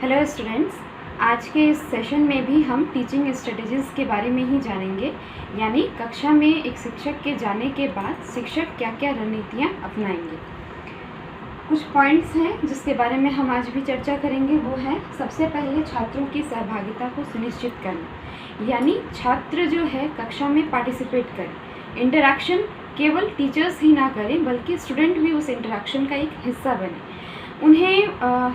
Hello students, आज के इस सेशन में भी हम टीचिंग स्ट्रेटजीज़ के बारे में ही जानेंगे। यानी कक्षा में एक शिक्षक के जाने के बाद शिक्षक क्या क्या रणनीतियाँ अपनाएंगे। कुछ पॉइंट्स हैं जिसके बारे में हम आज भी चर्चा करेंगे। वो है सबसे पहले छात्रों की सहभागिता को सुनिश्चित करना, यानी छात्र जो है कक्षा में पार्टिसिपेट करें। इंटरैक्शन केवल टीचर्स ही ना करें बल्कि स्टूडेंट भी उस इंटरैक्शन का एक हिस्सा बने। उन्हें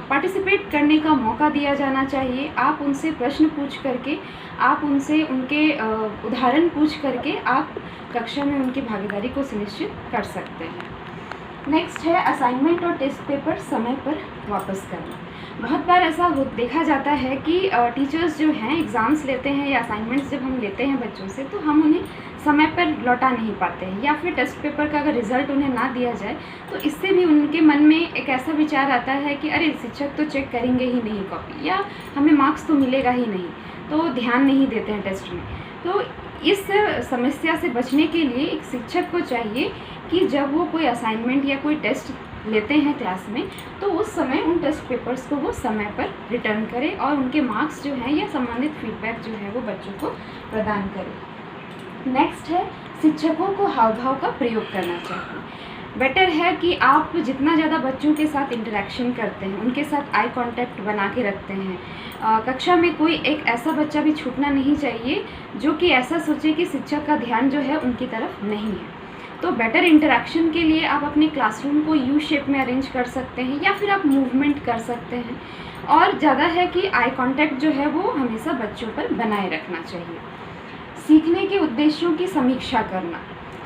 पार्टिसिपेट करने का मौका दिया जाना चाहिए। आप उनसे प्रश्न पूछ करके, आप उनसे उनके उदाहरण पूछ करके आप कक्षा में उनकी भागीदारी को सुनिश्चित कर सकते हैं। नेक्स्ट है असाइनमेंट और टेस्ट पेपर समय पर वापस करना। बहुत बार ऐसा देखा जाता है कि टीचर्स जो हैं एग्ज़ाम्स लेते हैं या असाइनमेंट्स जब हम लेते हैं बच्चों से तो हम उन्हें समय पर लौटा नहीं पाते हैं, या फिर टेस्ट पेपर का अगर रिज़ल्ट उन्हें ना दिया जाए तो इससे भी उनके मन में एक ऐसा विचार आता है कि अरे शिक्षक तो चेक करेंगे ही नहीं कॉपी, या हमें मार्क्स तो मिलेगा ही नहीं, तो ध्यान नहीं देते हैं टेस्ट में। तो इस समस्या से बचने के लिए एक शिक्षक को चाहिए कि जब वो कोई असाइनमेंट या कोई टेस्ट लेते हैं क्लास में तो उस समय उन टेस्ट पेपर्स को वो समय पर रिटर्न करें और उनके मार्क्स जो हैं या संबंधित फीडबैक जो है वो बच्चों को प्रदान करें। नेक्स्ट है शिक्षकों को हाव भाव का प्रयोग करना चाहिए। बेटर है कि आप जितना ज़्यादा बच्चों के साथ इंटरेक्शन करते हैं, उनके साथ आई कांटेक्ट बना के रखते हैं। कक्षा में कोई एक ऐसा बच्चा भी छूटना नहीं चाहिए जो कि ऐसा सोचे कि शिक्षक का ध्यान जो है उनकी तरफ नहीं है। तो बेटर इंटरेक्शन के लिए आप अपने क्लासरूम को यू शेप में अरेंज कर सकते हैं या फिर आप मूवमेंट कर सकते हैं। और ज़्यादा है कि आई कांटेक्ट जो है वो हमेशा बच्चों पर बनाए रखना चाहिए। सीखने के उद्देश्यों की समीक्षा करना।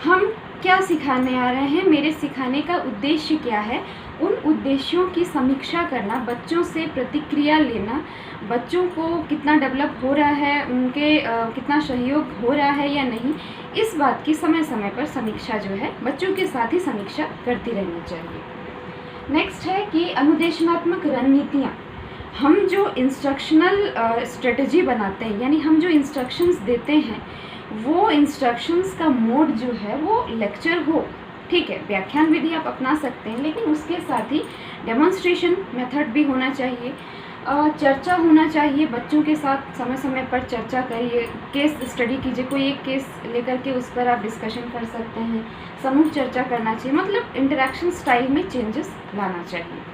हम क्या सिखाने आ रहे हैं, मेरे सिखाने का उद्देश्य क्या है, उन उद्देश्यों की समीक्षा करना, बच्चों से प्रतिक्रिया लेना, बच्चों को कितना डेवलप हो रहा है, उनके कितना सहयोग हो रहा है या नहीं, इस बात की समय समय पर समीक्षा जो है बच्चों के साथ ही समीक्षा करती रहनी चाहिए। नेक्स्ट है कि अनुदेशनात्मक रणनीतियाँ। हम जो इंस्ट्रक्शनल स्ट्रेटजी बनाते हैं, यानी हम जो इंस्ट्रक्शंस देते हैं वो इंस्ट्रक्शंस का मोड जो है वो लेक्चर हो, ठीक है, व्याख्यान विधि आप अपना सकते हैं, लेकिन उसके साथ ही डेमोन्स्ट्रेशन मेथड भी होना चाहिए। चर्चा होना चाहिए बच्चों के साथ, समय समय पर चर्चा करिए, केस स्टडी कीजिए, कोई एक केस लेकर के उस पर आप डिस्कशन कर सकते हैं, समूह चर्चा करना चाहिए, मतलब इंटरेक्शन स्टाइल में चेंजेस लाना चाहिए।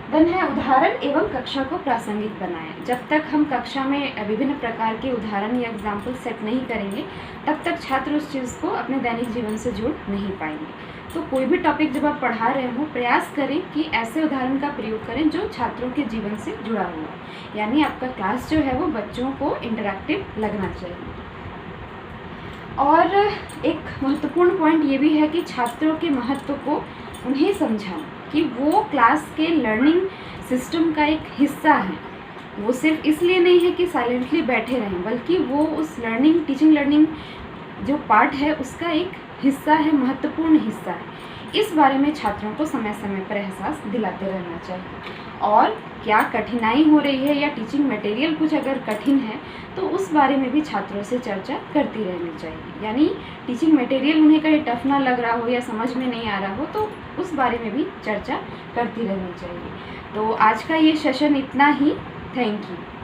देन है उदाहरण एवं कक्षा को प्रासंगिक बनाएं। जब तक हम कक्षा में विभिन्न प्रकार के उदाहरण या एग्जाम्पल सेट नहीं करेंगे तब तक छात्र उस चीज़ को अपने दैनिक जीवन से जोड़ नहीं पाएंगे। तो कोई भी टॉपिक जब आप पढ़ा रहे हो प्रयास करें कि ऐसे उदाहरण का प्रयोग करें जो छात्रों के जीवन से जुड़ा हुआ, यानी आपका क्लास जो है वो बच्चों को इंटरैक्टिव लगना चाहिए। और एक महत्वपूर्ण पॉइंट ये भी है कि छात्रों के महत्व को उन्हें समझाना कि वो क्लास के लर्निंग सिस्टम का एक हिस्सा है। वो सिर्फ इसलिए नहीं है कि साइलेंटली बैठे रहें, बल्कि वो उस टीचिंग लर्निंग जो पार्ट है उसका एक हिस्सा है, महत्वपूर्ण हिस्सा है। इस बारे में छात्रों को समय समय पर एहसास दिलाते रहना चाहिए। और क्या कठिनाई हो रही है या टीचिंग मटेरियल कुछ अगर कठिन है तो उस बारे में भी छात्रों से चर्चा करती रहनी चाहिए। यानी टीचिंग मटेरियल उन्हें कहीं टफ ना लग रहा हो या समझ में नहीं आ रहा हो तो उस बारे में भी चर्चा करती रहनी चाहिए। तो आज का ये सेशन इतना ही। Thank you.